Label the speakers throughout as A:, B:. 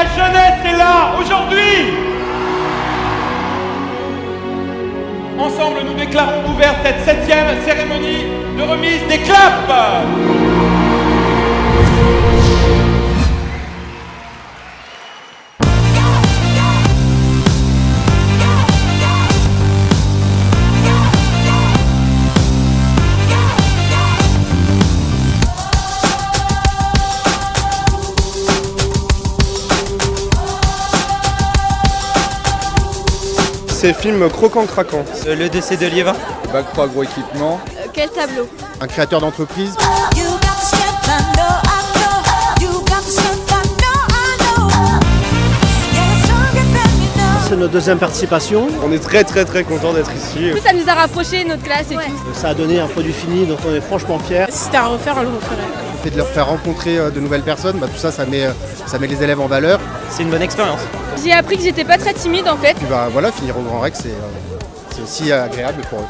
A: la jeunesse est là, aujourd'hui. Ensemble, nous déclarons ouverte cette 7e cérémonie de remise des claps.
B: C'est film croquant-craquant.
C: Le décès de Liévin.
B: Bac Pro Agroéquipement.
D: Quel tableau?
B: Un créateur d'entreprise.
E: C'est notre deuxième participation.
B: On est très content d'être ici.
D: Du coup, ça nous a rapprochés, notre classe et tout.
E: Ça a donné un produit fini, donc on est franchement fiers.
D: Si c'était à refaire, on le referait.
B: Le fait de leur faire rencontrer de nouvelles personnes, tout ça, ça met les élèves en valeur.
C: C'est une bonne expérience.
D: J'ai appris que j'étais pas très timide en fait.
B: Puis finir au Grand Rex, c'est aussi agréable pour eux.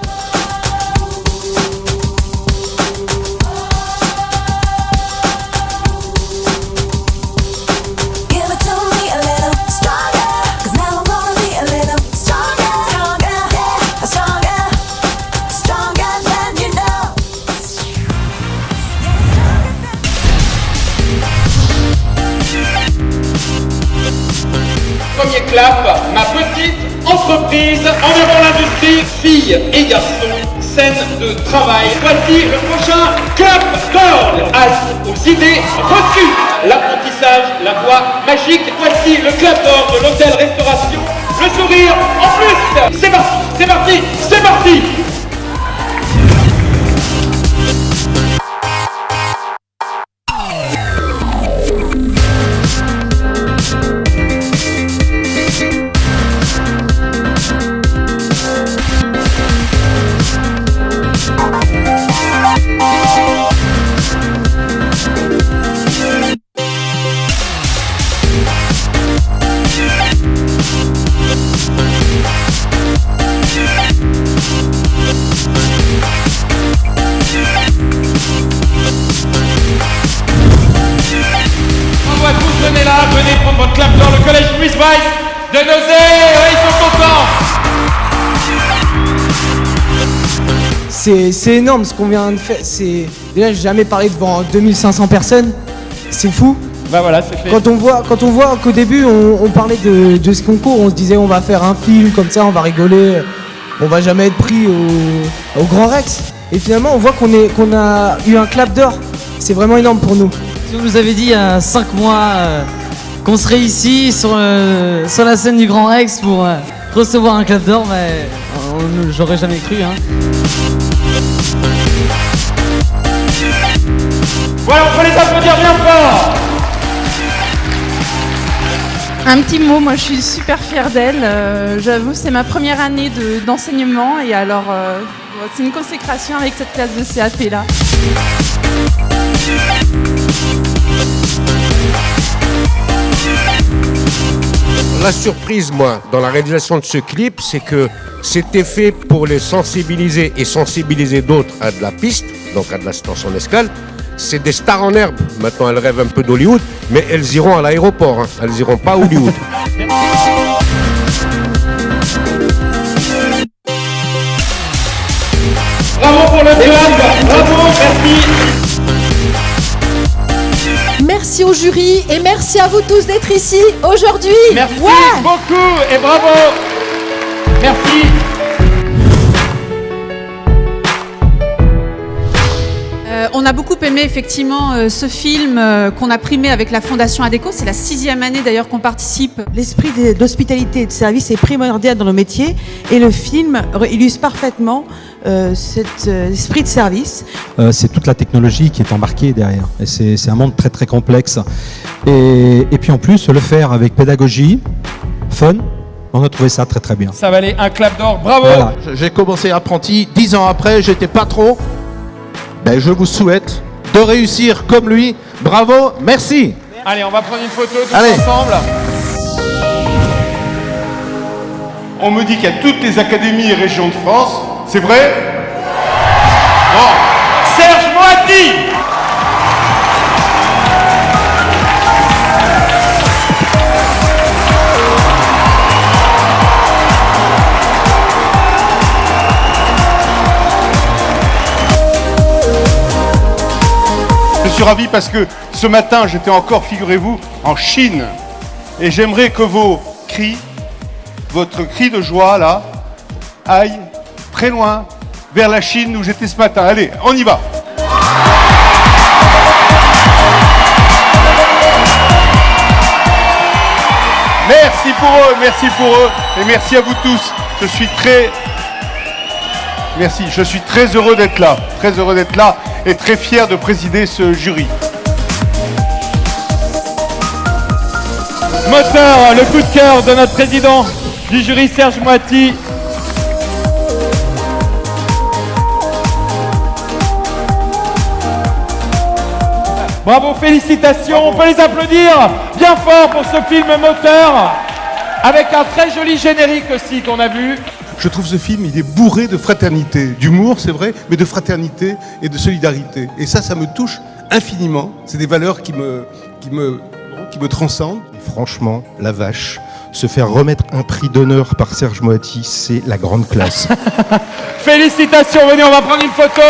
A: Premier clap, ma petite entreprise. En avant l'industrie, filles et garçons, scène de travail. Voici le prochain clap d'orgue. Halte aux idées reçues. L'apprentissage, la voix magique. Voici le clap d'orgue de l'hôtel-restauration. Le sourire en plus. C'est parti, c'est parti, c'est parti. Venez là, venez prendre votre clap dans le collège Louis Weiss de Nozay, ils sont contents.
F: C'est énorme ce qu'on vient de faire. Déjà, j'ai jamais parlé devant 2500 personnes. C'est fou.
A: Voilà, c'est fait.
F: Quand on voit qu'au début, on parlait de ce concours, on se disait on va faire un film comme ça, on va rigoler, on va jamais être pris au Grand Rex. Et finalement, on voit qu'on a eu un clap d'or. C'est vraiment énorme pour nous.
G: Si on nous avait dit il y a 5 mois qu'on serait ici sur la scène du Grand Rex pour recevoir un clap d'or, j'aurais jamais cru.
A: Voilà, on peut les applaudir bien fort.
H: Un petit mot, moi je suis super fière d'elle. J'avoue, c'est ma première année d'enseignement et alors c'est une consécration avec cette classe de CAP là.
I: La surprise, moi, dans la réalisation de ce clip, c'est que c'était fait pour les sensibiliser et sensibiliser d'autres à de la piste, donc à de l'assistance en escale. C'est des stars en herbe. Maintenant, elles rêvent un peu d'Hollywood, mais elles iront à l'aéroport. Elles iront pas à Hollywood.
A: Bravo pour le clap, bravo, merci.
J: Merci au jury et merci à vous tous d'être ici aujourd'hui.
A: Merci beaucoup et bravo. Merci.
H: On a beaucoup aimé effectivement ce film qu'on a primé avec la Fondation Adéco. C'est la 6e année d'ailleurs qu'on participe.
K: L'esprit d'hospitalité et de service est primordial dans nos métiers et le film illustre parfaitement cet esprit de service.
L: C'est toute la technologie qui est embarquée derrière. Et c'est un monde très complexe. Et puis en plus, le faire avec pédagogie, fun, on a trouvé ça très bien.
A: Ça valait un clap d'or, bravo.
M: Voilà. J'ai commencé apprenti, 10 ans après, j'étais patron. Je vous souhaite de réussir comme lui. Bravo, merci.
A: Allez, on va prendre une photo tous ensemble.
N: On me dit qu'il y a toutes les académies et régions de France. C'est vrai?
A: Bon. Serge Moati.
N: suis ravi parce que ce matin, j'étais encore, figurez-vous, en Chine. Et j'aimerais que votre cri de joie, là, aille très loin, vers la Chine où j'étais ce matin. Allez, on y va. Merci pour eux, et merci à vous tous. Je suis très heureux d'être là, et très fier de présider ce jury.
A: Moteur, le coup de cœur de notre président du jury, Serge Moiti. Bravo, félicitations, on peut les applaudir bien fort pour ce film Moteur, avec un très joli générique aussi qu'on a vu.
N: Je trouve ce film, il est bourré de fraternité, d'humour c'est vrai, mais de fraternité et de solidarité. Et ça me touche infiniment. C'est des valeurs qui me transcendent.
L: Et franchement, la vache, se faire remettre un prix d'honneur par Serge Moiti, c'est la grande classe.
A: Félicitations, venez, on va prendre une photo.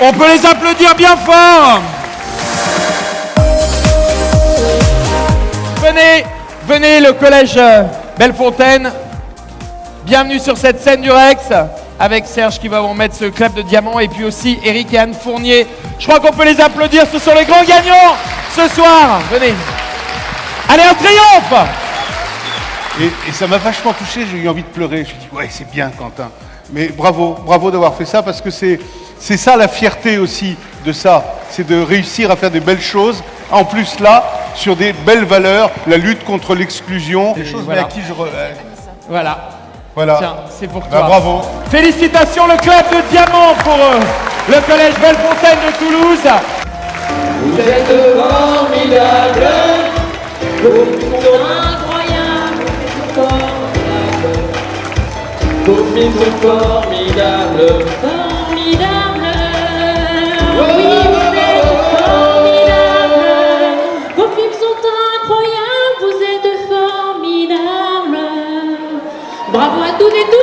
A: On peut les applaudir bien fort. Venez, le collège Bellefontaine. Bienvenue sur cette scène du Rex, avec Serge qui va vous remettre ce clap de diamant, et puis aussi Eric et Anne Fournier. Je crois qu'on peut les applaudir, ce sont les grands gagnants ce soir. Venez. Allez, un triomphe.
N: Et ça m'a vachement touché, j'ai eu envie de pleurer. Je me suis dit, ouais, c'est bien, Quentin. Mais bravo d'avoir fait ça, parce que c'est ça la fierté aussi de ça. C'est de réussir à faire des belles choses. En plus, là, sur des belles valeurs, la lutte contre l'exclusion. Des choses
A: voilà.
N: À qui je...
A: Voilà. Tiens, c'est pour toi.
N: Bravo.
A: Félicitations, le club de diamant pour le collège Bellefontaine de Toulouse.
O: Vous êtes formidables, vos films sont incroyables, vos films sont formidables, formidables. Oui, vous êtes formidables, vos films sont incroyables, vous êtes formidables. Bravo à toutes et tous.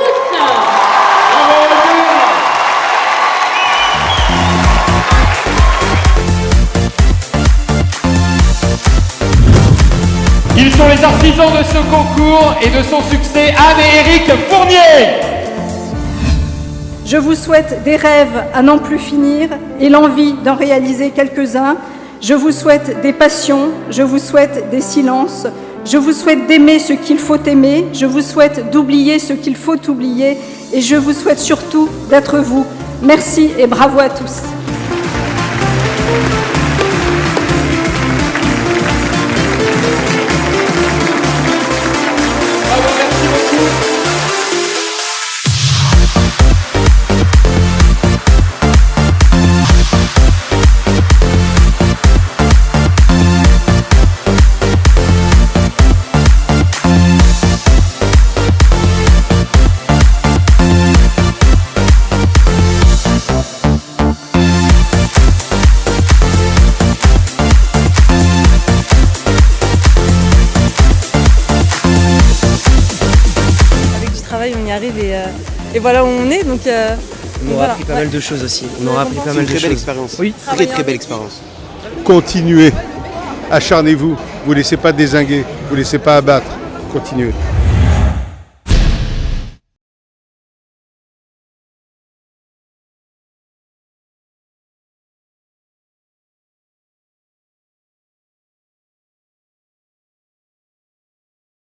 A: Ils sont les artisans de ce concours et de son succès, Anne et Eric Fournier.
P: Je vous souhaite des rêves à n'en plus finir et l'envie d'en réaliser quelques-uns. Je vous souhaite des passions, je vous souhaite des silences, je vous souhaite d'aimer ce qu'il faut aimer, je vous souhaite d'oublier ce qu'il faut oublier, et je vous souhaite surtout d'être vous. Merci et bravo à tous.
D: On y arrive et voilà où on est. Donc,
C: on aura appris pas mal de choses aussi. On aura appris pas mal de choses.
B: Très belle expérience.
C: Oui,
B: très belle expérience.
N: Continuez, acharnez-vous, vous ne laissez pas dézinguer, vous ne laissez pas abattre, continuez.